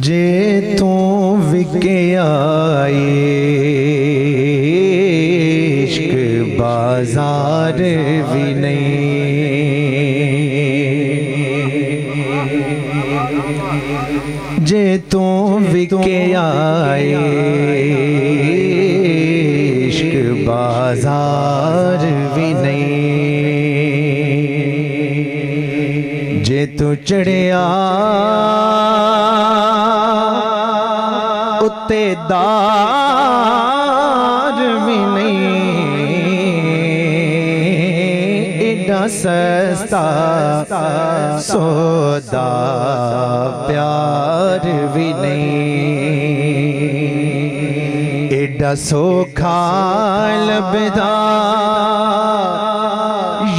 जे तू विके आए इश्क बाजार भी नहीं। जे तू विके आए इश्क बाजार भी नहीं। जे तू चढ़िया उत्ते दार भी नहीं। एडा सस्ता सौदा प्यार भी नहीं। एडा सोखा लभदा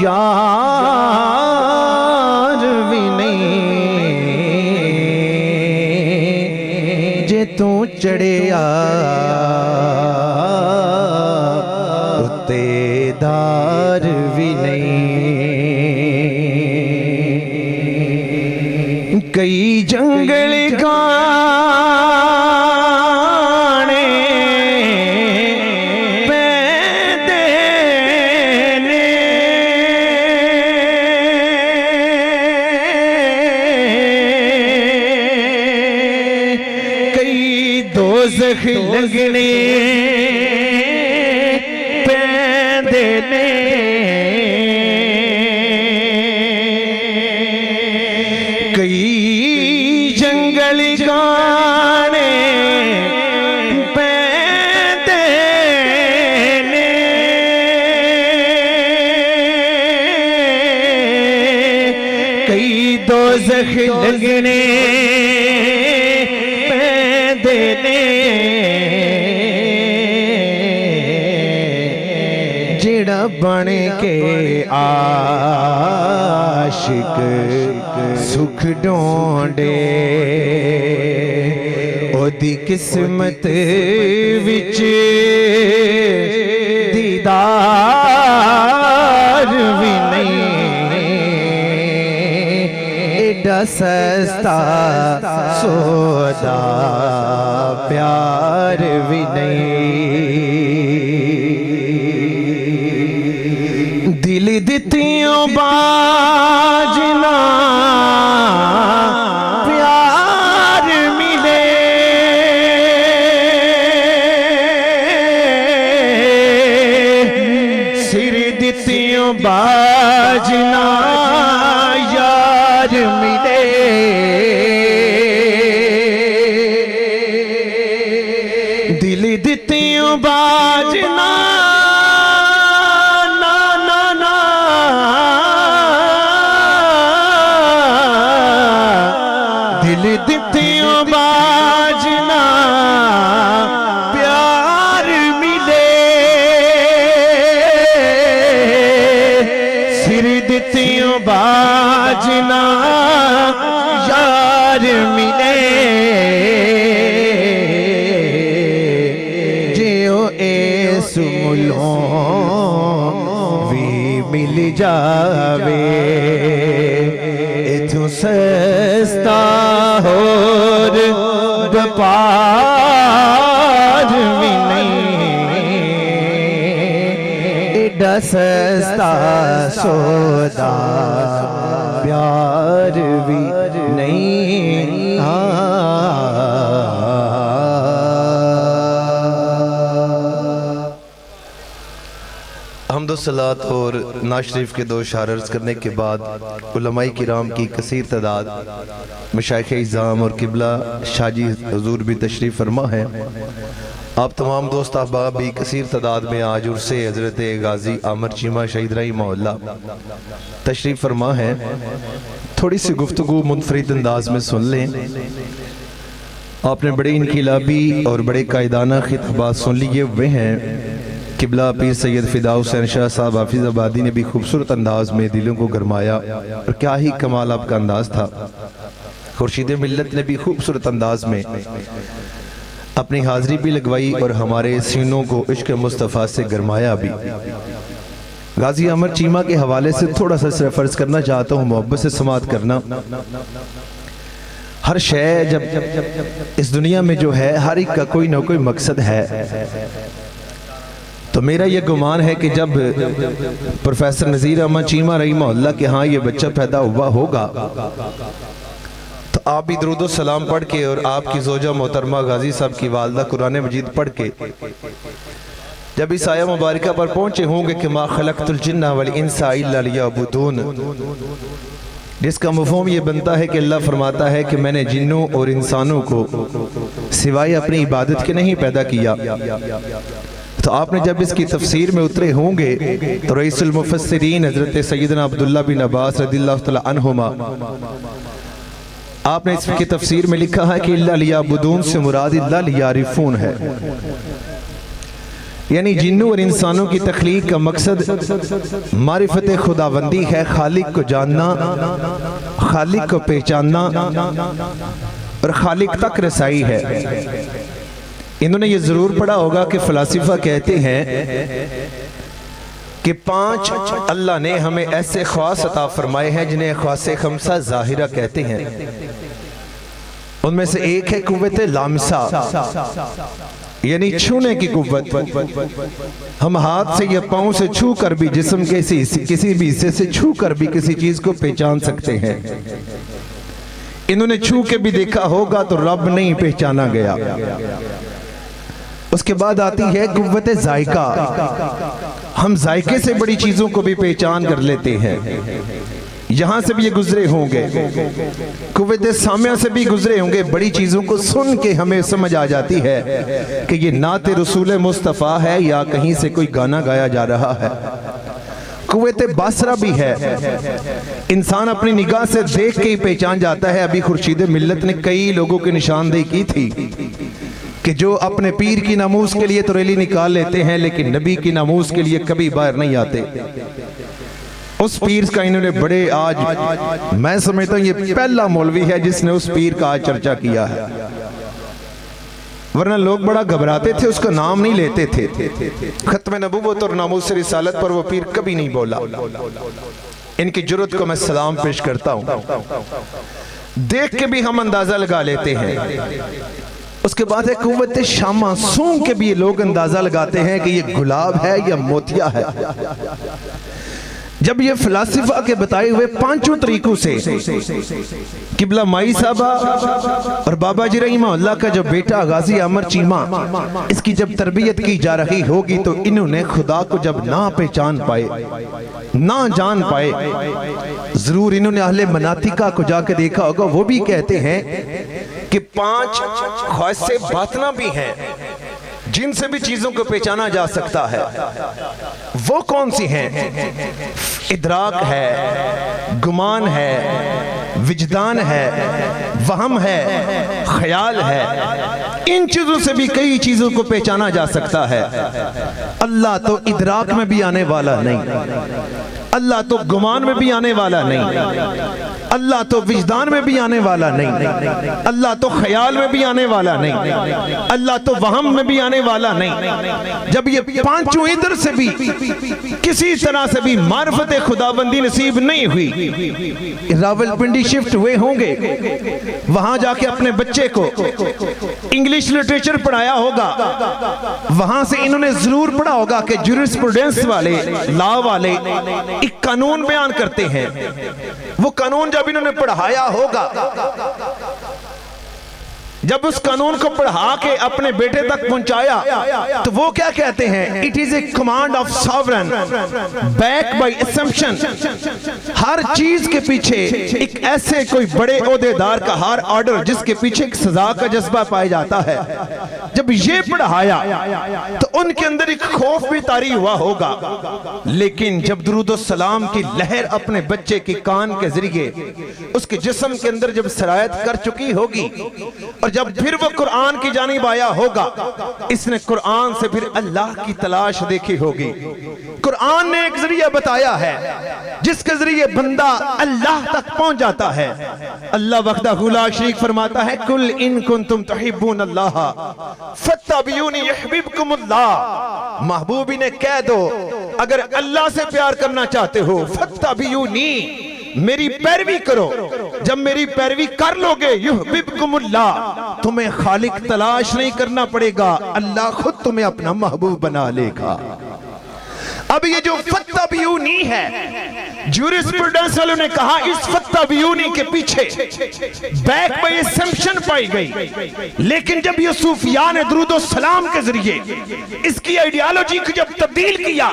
यार भी नहीं। जे तू चढ़िया उत्ते दार भी नहीं। कई जंगल गाने पैदे ने, कई दोज़ख लगने पैदे ने। कई जंगल गाने पैदे ने, कई दोज़ख लगने पैदे ने। जेड़ा बन के आशिक सुख ढूंढे ओदी किस्मत विच दीदार भी नहीं। एडा सस्ता सौदा प्यार भी नहीं। दिल दित्तियों बाजना प्यार मिले, सिर दित्तियों बाजना यार मिले। दिल दित्तियों बाजना दिल दित्तियों बाजना प्यार मिले, सिर दित्तियों बाजना यार मिले। जियो इस मुलों भी मिल जावे इथों सस्ता होर व्यापार भी नहीं। एडा सस्ता सौदा प्यार भी नहीं। हम्दुस्सलात और नाज़ शरीफ के दो शार अर्ज़ करने के बाद उलमाए किराम की कसीर तादाद, मशाइख़ इज़ाम और किबला शाजी हुज़ूर भी तशरीफ़ फरमा है। आप तमाम दोस्त अहबाब भी कसीर तादाद में आज उर्से हज़रत गाजी आमर चीमा शहीद रहमहुल्लाह तशरीफ़ फरमा है। थोड़ी सी गुफ्तगू मुनफरिद अंदाज में सुन लें। आपने बड़े इनकिलाबी और बड़े कायदाना खिताबात सुन लिए हुए हैं। किबला पीर सैयद फ़िदा हुसैन शाह साहब हाफिज़ आबादी ने भी खूबसूरत अंदाज में दिलों को गरमाया और क्या ही कमाल आपका अंदाज था। खुर्शीद मिल्लत ने भी खूबसूरत अंदाज में अपनी हाज़िरी भी लगवाई और हमारे सीनों को इश्क मुस्तफ़ा से गरमाया भी। गाजी अमर चीमा के हवाले से थोड़ा सा सिर्फ अर्ज़ करना चाहता हूँ, मोहब्बत से समात करना। हर शय जब इस दुनिया में जो है हर एक का कोई ना कोई मकसद है। तो मेरा ये गुमान है कि जब प्रोफेसर नज़ीर अहमद चीमा रहमहुल्लाह के यहाँ ये बच्चा पैदा हुआ होगा तो आप भी दुरूद सलाम पढ़ के और आपकी जोजा मोहतरमा गाजी साहब की वालदा कुरान मजीद पढ़ के जब इस आया मुबारका पर पहुंचे होंगे कि मा खलक़तुल जिन्ना वल इंसा इल्ला लियअबुदून, जिसका मफ़हूम ये बनता है कि अल्लाह फरमाता है कि मैंने जिन्नों और इंसानों को सिवाय अपनी इबादत के नहीं पैदा किया। तो आपने जब इसकी तफसीर में उतरे होंगे तो रईसुल मुफस्सिरीन हज़रत सैयदना अब्दुल्लाह बिन अब्बास रज़ियल्लाहु तआला अन्हुमा आपने इसकी तफसीर में लिखा है कि इल्ला लियअबुदून से मुराद इल्ला लियारिफून है, यानी जिन्नों और इंसानों की तख्लीक का मकसद मारिफत खुदाबंदी है, खालिक को जानना, खालिक को पहचानना और खालिक तक रसाई है। इन्होंने ये जरूर पढ़ा होगा कि फलासिफा कहते हैं कि 5 अल्लाह ने हमें ऐसे ख्वास अता फरमाए हैं जिन्हें ख्वासे खमसा जाहिरा कहते हैं। उनमें से एक है कुव्वत लामसा, यानी छूने की कुव्वत। हम हाथ से या पांव से छू कर भी जिस्म के किसी भी हिस्से से छू कर भी किसी चीज को पहचान सकते हैं। इन्होंने छू के भी देखा होगा तो रब नहीं पहचाना गया। उसके बाद आती है कुव्वत जायका, हम जायके से बड़ी चीजों को भी पहचान कर लेते हैं। यहां से भी ये गुजरे होंगे, कुव्वत सामिया से भी गुजरे होंगे। बड़ी चीजों को सुन के हमें समझ आ जाती है कि ये नाते रसूल मुस्तफ़ा है या कहीं से कोई गाना गाया जा रहा है। कुव्वत बासरा भी है, इंसान अपनी निगाह से देख के ही पहचान जाता है। अभी खुर्शीद मिल्लत ने कई लोगों की निशानदेही की थी कि जो अपने पीर की नामूस के लिए तो रैली निकाल लेते हैं लेकिन नबी की नामूस के लिए कभी बाहर नहीं आते। उस पीर का इन्होंने बड़े आज मैं समझता हूं ये पहला मौलवी है जिसने उस पीर का आज चर्चा किया है, वरना लोग बड़ा घबराते थे, उसका नाम नहीं लेते थे। खत्म नबूवत और नामूस रिसालत पर वो पीर कभी नहीं बोला। इनकी जुर्रत को मैं सलाम पेश करता हूं। देख के भी हम अंदाजा लगा लेते हैं। उसके बाद है कुव्वत शामा, सूंघ के भी ये लोग अंदाजा लगाते हैं कि ये गुलाब है या मोतिया है। जब ये फलासिफा के बताए हुए 5 तरीकों से किबला माई साहबा और बाबा जी रहमहुल्लाह का जो बेटा गाजी अमर चीमा, इसकी जब तरबियत की जा रही होगी तो इन्होंने खुदा को जब ना पहचान पाए, ना जान पाए, जरूर इन्होंने अहले मनातिका को जाकर देखा होगा। वो भी कहते हैं कि 5 ख्वासे बातना भी हैं जिनसे भी चीजों को पहचाना जा सकता है। वो कौन सी हैं? इदराक है, गुमान है, विजदान है, वहम है, ख्याल है। इन चीजों से भी कई चीजों को पहचाना जा सकता है। अल्लाह तो इदराक में भी आने वाला नहीं, अल्लाह तो गुमान में भी आने वाला नहीं, अल्लाह तो विजदान में भी आने वाला नहीं, अल्लाह तो ख्याल में भी आने वाला नहीं, अल्लाह तो वहम में भी आने वाला नहीं। जब ये 5 इधर से भी किसी तरह से भी मार्फत खुदाबंदी नसीब नहीं हुई, रावलपिंडी शिफ्ट हुए होंगे, वहां जाके अपने बच्चे को इंग्लिश लिटरेचर पढ़ाया होगा। वहां से इन्होंने जरूर पढ़ा होगा कि ज्यूरिस्प्रूडेंस वाले, लॉ वाले एक कानून बयान करते हैं। वो कानून जब इन्होंने पढ़ाया होगा, जब उस कानून को पढ़ा के अपने बेटे तक पहुंचाया तो वो क्या कहते हैं? It is a command of sovereign back by assumption. हर चीज के पीछे एक ऐसे कोई बड़े ओहदेदार का हर ऑर्डर जिसके पीछे एक सजा का जज्बा पाया जाता है। जब ये पढ़ाया तो उनके अंदर एक खौफ भी तारी हुआ होगा। लेकिन जब दुरूद सलाम की लहर अपने बच्चे की कान के जरिए उसके जिस्म के अंदर जब सरायत कर चुकी होगी और जब फिर वो कुरान की जानिब आया होगा, इसने कुरान से फिर अल्लाह की तलाश देखी होगी। कुरान ने एक जरिया बताया है जिसके जरिए बंदा अल्लाह तक पहुंच जाता है। अल्लाह वहदहू ला शरीक फरमाता है, कुल इन कुंतुम तुहिब्बून अल्लाह फत्तबिऊनी युहिब्बुकुमुल्लाह। महबूबी ने कह दो, अगर अल्लाह से प्यार करना चाहते हो फत्तबिऊनी, मेरी पैरवी करो। जब मेरी पैरवी कर लोगे युहब्बिबकुमुल्लाह, तुम्हें खालिक तलाश नहीं करना पड़ेगा, अल्लाह खुद तुम्हें अपना महबूब बना लेगा। अब ये जो फत्तबियूनी है, जूरिस्प्रूडेंस वालों ने कहा इस फत्तबियूनी के पीछे बैक बाय असम्पशन पाई गई, लेकिन जब ये सूफिया ने दुरूद और सलाम के जरिए इसकी आइडियोलॉजी को जब तब्दील किया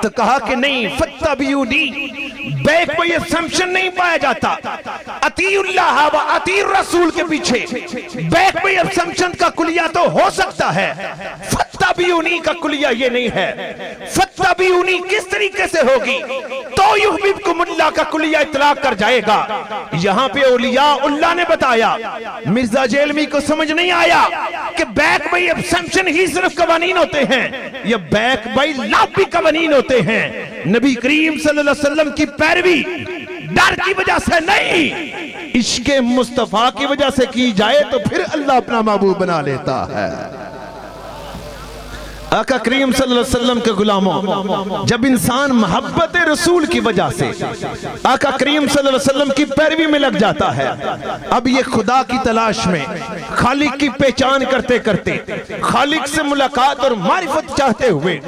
तो कहा कि नहीं, फत्तबियूनी बैक बाय असम्पशन नहीं पाया जाता। अतीउल्लाह व अतीउर रसूल के पीछे बैक बाय असम्पशन का कुलिया तो हो सकता है, फत्तबियूनी का कुलिया ये नहीं है। फत्तबियूनी किस तरीके से होगी? तो युहब्बिबकुमुल्लाह का कुलिया इतलाक कर जाएगा। यहाँ पे औलिया उल्लाह ने बताया, मिर्जा जेलमी को समझ नहीं आया कि बैक बाय असम्पशन ही सिर्फ कवानीन होते हैं, या बैक बाय लव भी कवानीन होते हैं। नबी करीम सल्लल्लाहु अलैहि वसल्लम की पैरवी डर की वजह से नहीं, इश्क़े मुस्तफा की वजह से की जाए तो फिर अल्लाह अपना महबूब बना लेता है। आका करीम सल्लल्लाहु अलैहि वसल्लम के गुलामों, जब इंसान मोहब्बत रसूल की वजह से आका करीम सल्लल्लाहु अलैहि वसल्लम की पैरवी में लग जाता है, अब ये खुदा की तलाश में खालिक की पहचान करते करते, खालिक से मुलाकात और मारिफत चाहते हुए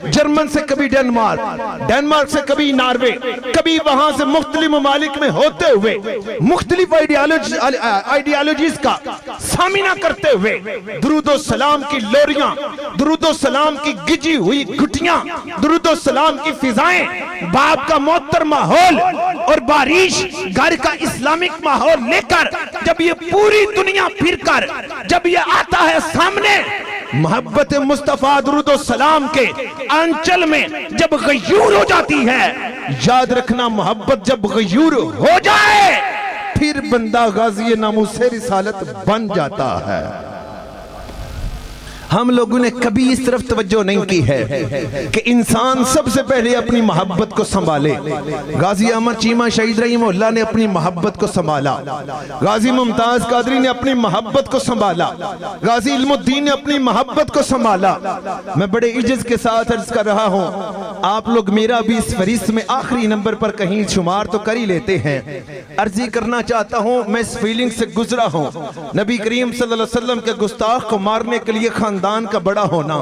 जर्मन से कभी डेनमार्क, डेनमार्क से कभी नॉर्वे, कभी वहां से मुख्तलिफ ममालिक में होते हुए मुख्तलिफ आइडियोलॉजीज का सामना करते हुए दुरूद सलाम की लोरियां, दुरूद सलाम की गिजी हुई घुटियां, दुरूद सलाम की फिजाएं, बाप का मोहतर माहौल और बारिश, घर का इस्लामिक माहौल लेकर जब ये पूरी दुनिया फिरकर जब ये आता है सामने, मोहब्बत मुस्तफा दुरूद सलाम के अंचल में जब गयूर हो जाती है, याद रखना मोहब्बत जब गयूर हो जाए फिर बंदा गाजी नामूसे रिसालत बन जाता है। हम लोगों ने कभी इस तरफ तवज्जो नहीं की है कि इंसान सबसे पहले अपनी मोहब्बत को संभाले। गाजी अहमद चीमा शहीद रहीमुल्लाह ने अपनी मोहब्बत को संभाला, गाजी मुमताज कादरी ने अपनी मोहब्बत को संभाला, गाजी इल्मुद्दीन ने अपनी मोहब्बत को संभाला। मैं बड़े इज्जत के साथ अर्ज कर रहा हूँ, आप लोग मेरा भी इस फहरिस्त में आखिरी नंबर पर कहीं शुमार तो कर ही लेते हैं। अर्जी करना चाहता हूँ, मैं इस फीलिंग से गुजरा हूँ। नबी करीम सल्लल्लाहु अलैहि वसल्लम के गुस्ताख को मारने के लिए खानदान का बड़ा होना,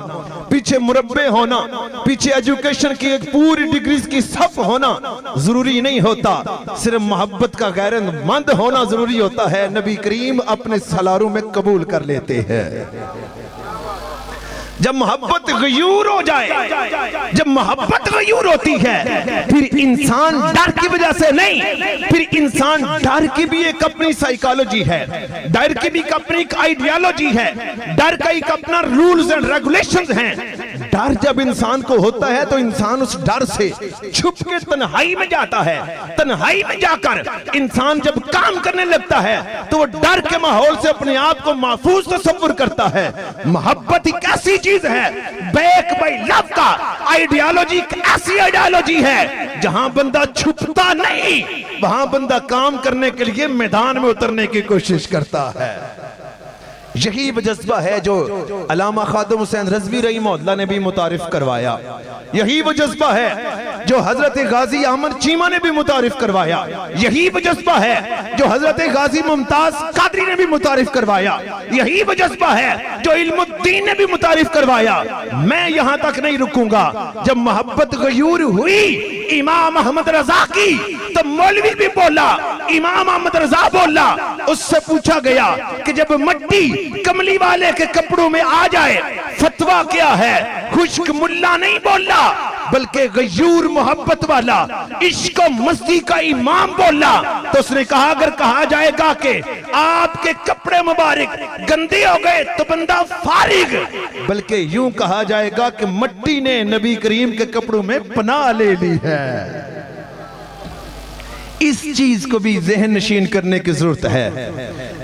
पीछे मुरब्बे होना, पीछे एजुकेशन की एक पूरी डिग्रीज की सफ होना जरूरी नहीं होता, सिर्फ मोहब्बत का गैरतमंद होना जरूरी होता है। नबी करीम अपने सलारों में कबूल कर लेते हैं। जब मोहब्बत गयूर हो जाए, जब मोहब्बत गयूर होती है, फिर इंसान डर की वजह से नहीं, फिर इंसान डर की भी एक अपनी साइकोलॉजी है, डर की भी अपनी एक आइडियोलॉजी है, डर का एक अपना रूल्स एंड रेगुलेशंस हैं। डर जब इंसान को होता है तो इंसान उस डर से छुप के तन्हाई में जाता है। तन्हाई में जाकर इंसान जब काम करने लगता है तो वो डर के माहौल से अपने आप को महफूज तसव्वुर करता है। मोहब्बत एक ऐसी चीज है, बैक बाय लव का आइडियोलॉजी एक ऐसी आइडियोलॉजी है जहां बंदा छुपता नहीं, वहां बंदा काम करने के लिए मैदान में उतरने की कोशिश करता है। यही वो जज्बा है जो अल्लामा खादिम हुसैन रज़वी रहीमहुल्लाह ने भी मुतारिफ करवाया। यही वो जज्बा है जो हजरत गाजी अहमद चीमा ने भी मुतारिफ करवाया। यही वो जज्बा है जो हजरत गाजी मुमताज कादरी ने भी मुतारिफ करवाया। यही वो जज्बा है जो इल्मुद्दीन ने भी मुतारिफ करवाया। मैं यहां तक नहीं रुकूंगा। जब मोहब्बत गयूर हुई इमाम अहमद रजा की, तो मौलवी भी बोला, इमाम अहमद रजा बोला। उससे पूछा गया कि जब मट्टी कमली वाले के कपड़ों में आ जाए फतवा क्या है? खुश्क मुल्ला नहीं बोला, बल्कि गयूर मोहब्बत वाला इश्क मस्ती का इमाम बोला। तो उसने कहा अगर कहा जाएगा कि आपके कपड़े मुबारक गंदे हो गए तो बंदा फारिग, बल्कि यूं कहा जाएगा कि मट्टी ने नबी करीम के कपड़ों में पनाह ले ली है। इस चीज को भी ज़हन नशीन करने की जरूरत है,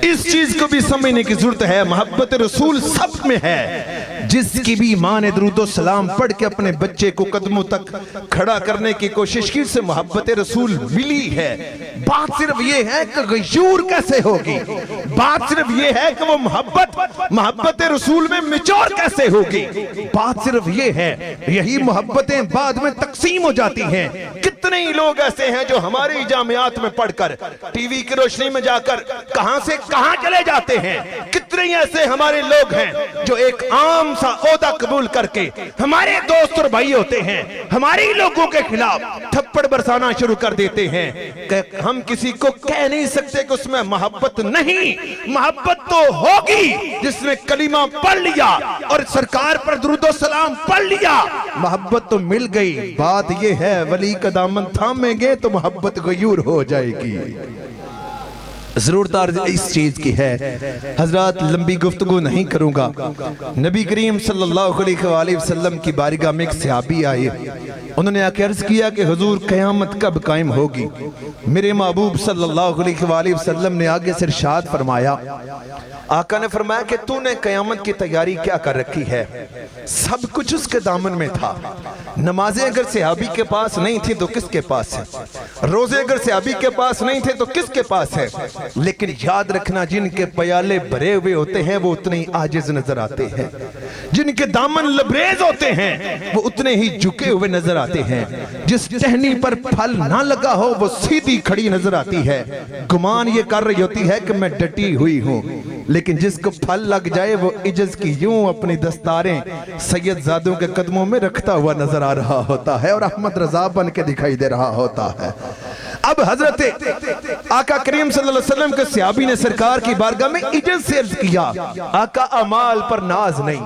इस चीज को भी समझने की जरूरत है। मोहब्बत रसूल सब में है। जिसकी भी माँ ने दुरूद और सलाम पढ़ के अपने बच्चे को कदमों तक खड़ा करने की कोशिश की, से मोहब्बत रसूल मिली है। बात सिर्फ ये है कि गयूर कैसे होगी, बात सिर्फ ये है कि वो मोहब्बत रसूल में मिचोर कैसे होगी, बात सिर्फ ये है। यही मोहब्बतें बाद में तकसीम हो जाती हैं। कितने ही लोग ऐसे हैं जो हमारी जामियात में पढ़कर टीवी की रोशनी में जाकर कहां से कहां चले जाते हैं। कितने ही ऐसे हमारे लोग हैं जो एक आम सा ओहदा कबूल करके हमारे दोस्त और भाई होते हैं, हमारे ही लोगों के खिलाफ थप्पड़ बरसाना शुरू कर देते हैं। कि हम किसी को कह नहीं सकते कि उसमें मोहब्बत नहीं, मोहब्बत तो होगी जिसने कलीमा पढ़ लिया और सरकार पर दुरूद और सलाम पढ़ लिया, मोहब्बत तो मिल गई। बात यह है वली का दामन थामेंगे तो मोहब्बत गयूर हो जाएगी। जरूरत इस चीज की है। हजरत लंबी गुफ्तगू नहीं करूंगा। नबी करीम सल्लल्लाहु अलैहि वसल्लम की बारगाह में एक सहाबी आए, उन्होंने आके अर्ज किया कि हुजूर क़यामत कब कायम होगी। मेरे महबूब सल्लल्लाहु अलैहि वसल्लम ने आगे से इरशाद फरमाया, आका ने फरमाया कि तूने क़यामत की तैयारी क्या कर रखी है। सब कुछ उसके दामन में था। नमाजें अगर सहाबी के पास नहीं थी तो किसके पास है, रोजे अगर सहाबी के पास नहीं थे तो किसके पास है। लेकिन याद रखना, जिनके प्याले भरे हुए होते हैं वो उतने ही आजिज नजर आते हैं, जिनके दामन लबरेज होते हैं वो उतने ही झुके हुए नजर आते हैं। जिस टहनी पर फल ना लगा हो वो सीधी खड़ी नजर आती है, गुमान ये कर रही होती है कि मैं डटी हुई हूं। लेकिन जिसको फल लग जाए वो इज्जत की यूं अपनी दस्तारें सैयदजादों के कदमों में रखता हुआ नजर आ रहा होता है और अहमद रजा बन के दिखाई दे रहा होता है। अब हजरत आका करीम सल्लल्लाहु अलैहि वसल्लम के सहाबी ने सरकार की बारगाह में इज्जत से अर्ज किया, आका अमाल पर नाज नहीं,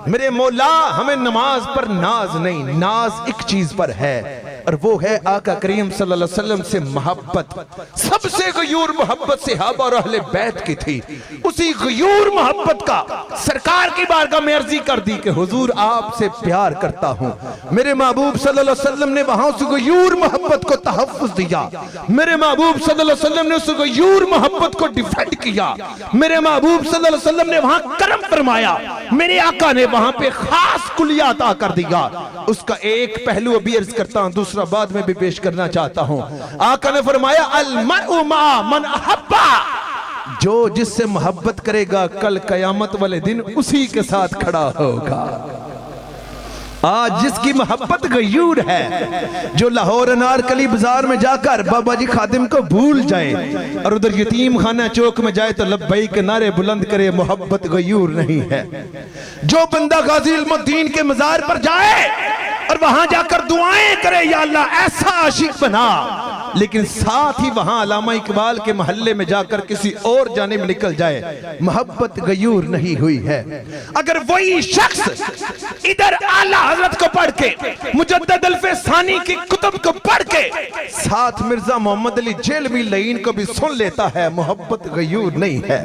मेरे मौला हमें नमाज पर नाज नहीं, नाज एक चीज पर है और वो है आका करीम सल्लल्लाहु अलैहि वसल्लम से मोहब्बत। सबसे गयूर मोहब्बत सहाबा और अहले बैत की थी। उसी गयूर मोहब्बत का सरकार की बारगाह में अर्जी कर दी कि हुजूर आपसे प्यार करता हूं। मेरे महबूब सल्लल्लाहु अलैहि वसल्लम ने वहां से गयूर मोहब्बत को तहफ्फुज दिया। मेरे महबूब सल्लल्लाहु अलैहि वसल्लम ने उस गयूर मोहब्बत को डिफेंड किया। मेरे महबूब सल्लल्लाहु अलैहि वसल्लम ने वहां करम फरमाया। मेरे आका ने वहां पे खास कुलिया अता कर दिया। उसका एक पहलू अभी अर्ज करता हूं, दूसरा बाद में भी पेश करना चाहता हूं। आका ने फरमाया अल मरउ मा मन अहब्बा, जो जिससे मोहब्बत करेगा कल कयामत वाले दिन उसी के साथ खड़ा होगा। आज जिसकी मोहब्बत गयूर है, जो लाहौर अनारकली बाजार में जाकर बाबा जी खादिम को भूल जाए और उधर यतीम खाना चौक में जाए तो लब्बई के नारे बुलंद करे, मोहब्बत गयूर नहीं है। जो बंदा गाजी इल्मुद्दीन के मजार पर जाए और वहां जाकर दुआएं करे, या अल्लाह ऐसा आशिक बना, लेकिन साथ ही वहां अल्लामा इकबाल के मोहल्ले में जाकर किसी और जानिब निकल जाए, मोहब्बत गयूर नहीं हुई है। अगर वही शख्स इधर आला हजरत को पढ़ के, मुजद्दद अल्फसानी की कुतुब को पढ़ के साथ मिर्जा मोहम्मद अली जेलवी लईन को भी सुन लेता है, मोहब्बत गयूर नहीं है।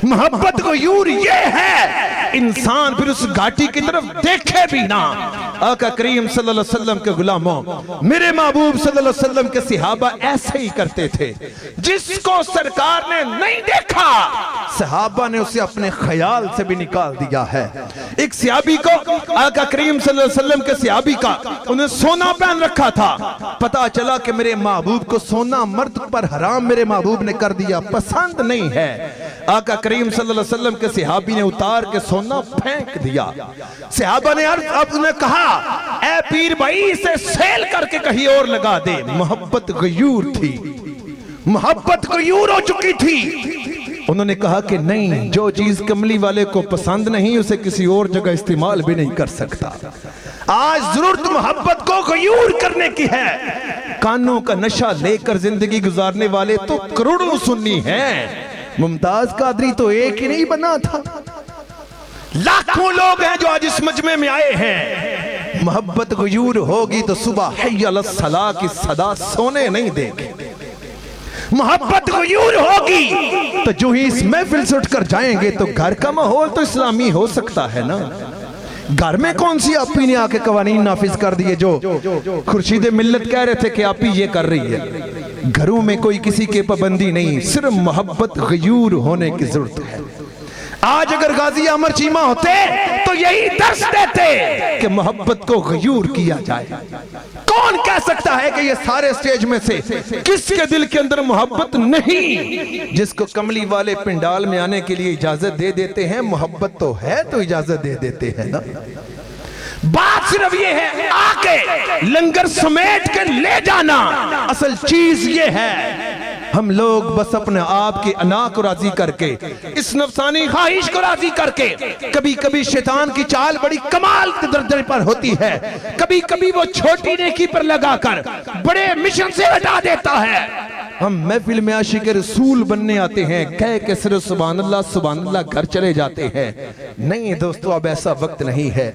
मोहब्बत गयूर ये है इंसान फिर उस घाटी की तरफ देखे भी ना। आका करीम सल्लल्लाहु अलैहि वसल्लम के गुलामों, मेरे महबूब सल्लल्लाहु अलैहि वसल्लम के सहाबा ऐसे ही करते थे। जिसको सरकार ने नहीं देखा, सहाबा ने उसे अपने ख्याल से भी निकाल दिया है। एक सहाबी को आका करीम सल्लल्लाहु अलैहि वसल्लम के सहाबी का, उन्हें सोना पहन रखा था। पता चला कि मेरे महबूब को सोना मर्द पर हराम मेरे महबूब ने कर दिया, पसंद नहीं है। आका करीम सल्लल्लाहु अलैहि वसल्लम के सहाबी ने उतार के सोना फेंक दिया। सहाबा ने उन्हें कहा, ऐ पीर भाई इसे सेल करके कहीं और लगा दे। मोहब्बत गयूर थी, मोहब्बत गयूर हो चुकी थी। उन्होंने कहा कि नहीं, जो चीज कमली वाले को पसंद नहीं उसे किसी और जगह इस्तेमाल भी नहीं कर सकता। आज जरूरत मोहब्बत को गयूर करने की है। कानों का नशा लेकर जिंदगी गुजारने वाले तो करोड़ों सुन्नी हैं। मुमताज कादरी तो एक ही नहीं बना था, लाखों लोग हैं जो आज इस मजमे में आए हैं। मोहब्बत गयूर होगी तो सुबह हय्या अलस सलाह की सदा सोने नहीं देगी। मोहब्बत गयूर होगी तो जो ही इस महफिल से उठकर जाएंगे तो घर का माहौल तो इस्लामी हो सकता है ना। घर में कौन सी आपी ने आके कवानीन नाफिज कर दिए जो खुर्शीद मिल्लत कह रहे थे कि आपी ये कर रही है। घरों में कोई किसी की पाबंदी नहीं, सिर्फ मोहब्बत गयूर होने की जरूरत है। आज अगर गाजी अमर चीमा होते तो तो यही दर्श देते कि मोहब्बत को गयूर किया जाए। कौन कह सकता है कि ये सारे स्टेज में से किसके दिल के अंदर मोहब्बत नहीं? जिसको कमली वाले पिंडाल में आने के लिए इजाजत दे देते हैं, मोहब्बत तो है तो इजाजत दे देते हैं ना। बात सिर्फ ये है आके लंगर समेट कर ले जाना, असल चीज ये है। हम लोग बस अपने आप की अना को राजी करके, इस नफसानी ख्वाहिश को राजी करके, कभी कभी शैतान की चाल बड़ी कमाल के दर्जे पर होती है, कभी कभी वो छोटी नेकी पर लगाकर बड़े मिशन से हटा देता है। हम महफिल में आशिक रसूल बनने आते हैं, कह के सिर्फ सुभान अल्लाह घर चले जाते हैं। नहीं दोस्तों, अब ऐसा वक्त नहीं है।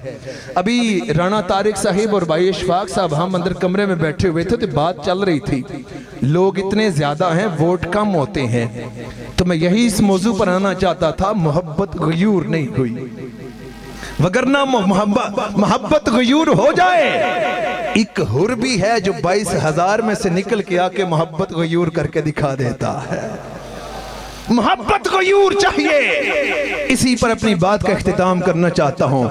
अभी राणा तारिक साहिब और भाई इशफाक साहब हम अंदर कमरे में बैठे हुए थे तो बात चल रही थी, लोग इतने ज्यादा हैं, वोट कम होते हैं। तो मैं यही इस मौजू पर आना चाहता था, मोहब्बत गयूर नहीं हुई, वगरना मोहब्बत गयूर हो जाए। एक हुर भी है जो 22,000 में से निकल के आके मोहब्बत गयूर करके दिखा देता है। मोहब्बत गयूर चाहिए। इसी पर अपनी बात का इख्तिताम करना चाहता हूं।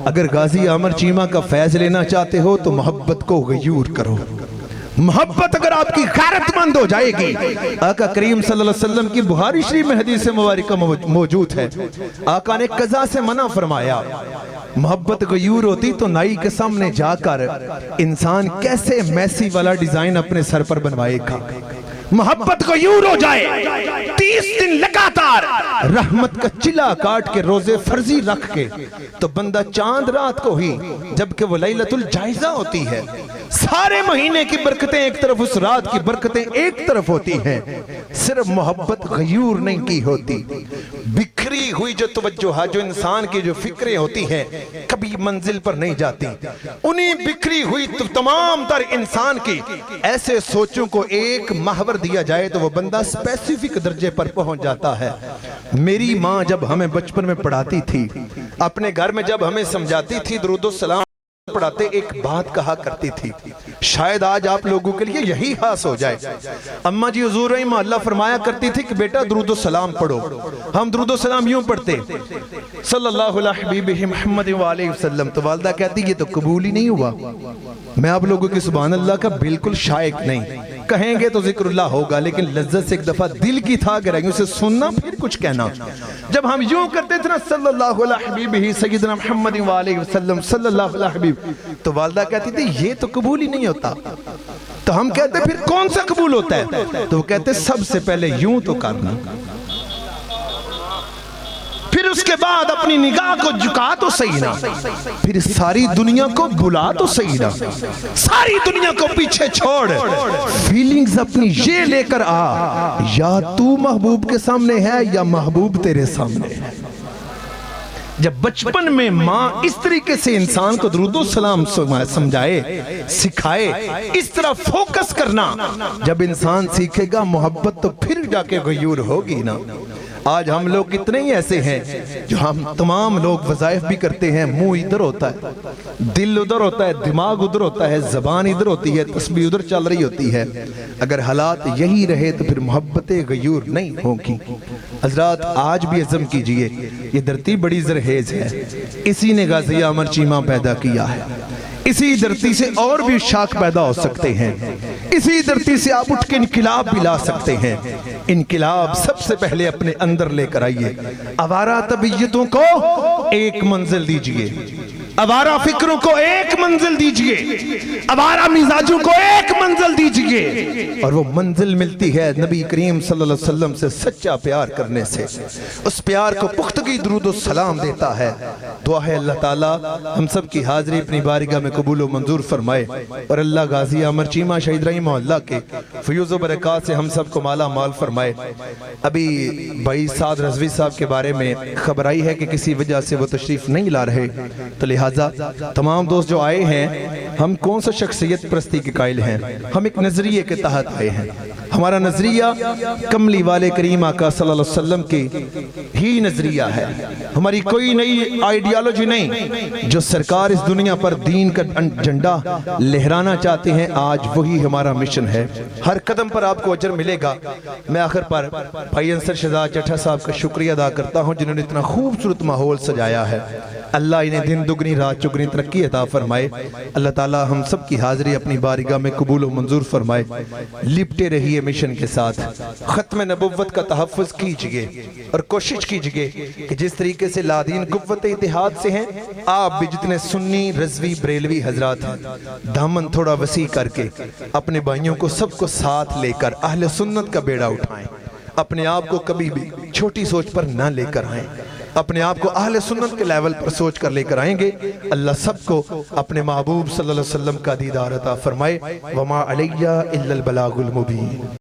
अगर गाजी आमर चीमा का फैज लेना चाहते हो तो मोहब्बत को गयूर करो। मोहब्बत अगर आपकी गैरतमंद हो जाएगी, आका करीम सल्लल्लाहु अलैहि वसल्लम की बुखारी शरीफ में हदीस मुबारक मौजूद है, आका ने कज़ा से मना फरमाया। मोहब्बत गयूर होती तो नाई के सामने जाकर इंसान कैसे मैसी वाला डिजाइन अपने सर पर बनवाएगा। मोहब्बत गयूर हो जाए, 30 दिन लगातार रहमत का चिल्ला काट के रोजे फर्जी रख के, तो बंदा चांद रात को ही, जबकि वो लैलतुल जायजा होती है, सारे महीने की बरकतें एक तरफ, उस रात की बरकतें एक तरफ होती हैं, सिर्फ मोहब्बत गयूर नहीं की होती। बिखरी हुई जो तवज्जो, जो इंसान की जो फिक्रें होती हैं कभी मंजिल पर नहीं जाती, उन्हीं बिखरी हुई तमाम तर इंसान की ऐसे सोचों को एक महवर दिया जाए तो वो बंदा स्पेसिफिक दर्जे पर पहुंच जाता है। मेरी माँ जब हमें बचपन में पढ़ाती थी, अपने घर में जब हमें समझाती थी, दुरूद सलाम पढ़ाते एक बात कहा करती थी, शायद आज आप लोगों के लिए यही खास हो जाए। अम्मा जी हुजूर अल्लाह फरमाया करती थी कि बेटा दुरूद सलाम पढ़ो। हम दुरूद सलाम यूं पढ़ते, सल्लल्लाहु अलैहि हबीबिही मुहम्मद व अलैहि वसल्लम, तो वालिदा कहती ये तो कबूल ही नहीं हुआ। मैं आप लोगों की सुभान अल्लाह का बिल्कुल शायक नहीं, कहेंगे तो जिक्रुल्लाह होगा, लेकिन लज्जत से एक दफा दिल की था करेंगे, उसे सुनना फिर कुछ कहना। जब हम यूं करते थे ना, सल्लल्लाहु अलैहि हबीबिही सय्यदना मुहम्मद व अलैहि वसल्लम सल्लल्लाहु अलैहि हबीब, तो वालिदा कहती थी ये तो कबूल ही नहीं होता। तो हम कहते फिर कौन सा कबूल होता है? तो वो कहते सबसे पहले यूं तो करना, फिर उसके बाद अपनी निगाह को झुका तो सही ना, फिर सारी दुनिया को बुला तो सही ना, सारी दुनिया को पीछे छोड़, फीलिंग्स अपनी ये लेकर आ, या तू महबूब के सामने है या महबूब तेरे सामने है। जब बचपन में माँ इस तरीके से इंसान को दुरूद सलाम समझाए, सिखाए, इस तरह फोकस करना, जब इंसान सीखेगा मोहब्बत तो फिर जाके गयूर होगी ना। आज हम लोग कितने ही ऐसे हैं जो हम तमाम लोग वज़ाइफ भी करते हैं, मुंह इधर होता है, दिल उधर होता है, दिमाग उधर होता है, जबान इधर होती है, तस्बीह उधर चल रही होती है। अगर हालात यही रहे तो फिर मोहब्बत गयूर नहीं होगी। हजरात आज भी अज़म कीजिए, ये धरती बड़ी जरहेज है, इसी ने गाज़ी आमर चीमा पैदा किया है, इसी धरती से और भी शाख पैदा हो सकते हैं, इसी धरती से आप उठ के इनकिलाब भी ला सकते हैं। इनकिलाब सबसे पहले अपने अंदर लेकर आइए। आवारा तबीयतों को एक मंजिल दीजिए, आवारा फिक्रों को एक मंजिल दीजिए, आवारा मिजाजों को एक मंजिल दीजिए, और वो मंजिल मिलती है नबी करीम सल्लल्लाहु अलैहि वसल्लम से सच्चा प्यार करने से। उस प्यार को पुख्तगी दुरूद और सलाम देता है। दुआ है अल्लाह ताला हम सब की हाजिरी अपनी बारगाह में कबूल व मंजूर फरमाए, और अल्लाह गाजी आमर चीमा शहीद रहमहुल्लाह के फयूज़ व बरक़ात से हम सब को माला माल फरमाए। अभी भाई साद रज़वी साहब के बारे में खबर आई है कि किसी वजह से वो तशरीफ नहीं ला रहे, तो लिहाजा तमाम दोस्त जो आए हैं, हम कौन सा शख्सियत प्रस्ती के कायल हैं, हम एक नजरिए के तहत आए हैं। हमारा नजरिया कमली वाले करीम आका सल्लल्लाहु अलैहि वसल्लम के ही नजरिया है। हमारी कोई नई आइडियोलॉजी नहीं। जो सरकार इस दुनिया पर दीन का झंडा लहराना चाहते हैं, आज वही हमारा मिशन है। हर कदम पर आपको अजर मिलेगा। मैं आखिर पर भाई अंसर शहजाद जट्टा साहब का शुक्रिया अदा करता हूं, जिन्होंने इतना खूबसूरत माहौल सजाया है। अल्लाह इन्हें दिन दुगनी रात चुगनी तरक्की अता फरमाए। अल्लाह ताला हम सब की हाजिरी अपनी बारगाह में कबूल व मंजूर फरमाए। लिपटे रहिए मिशन के साथ, खत्म नबुव्वत का तहफ़्फ़ुज़ कीजिए और कोशिश कीजिए कि जिस तरीके से लादीन कुव्वत इत्तेहाद से हैं, आप भी जितने सुन्नी रज़वी बरेलवी हजरात हैं, दामन थोड़ा वसी करके अपने भाइयों को सबको साथ लेकर अहले सुन्नत का बेड़ा उठाएं। अपने आप को कभी भी छोटी सोच पर ना लेकर आएं। अपने आप को अहले सुन्नत के लेवल पर सोच कर लेकर आएंगे। अल्लाह सबको अपने महबूब सल्लल्लाहु अलैहि वसल्लम का दीदार अता फरमाए। वमा अलैया इल्लल बलागुल मुबीन।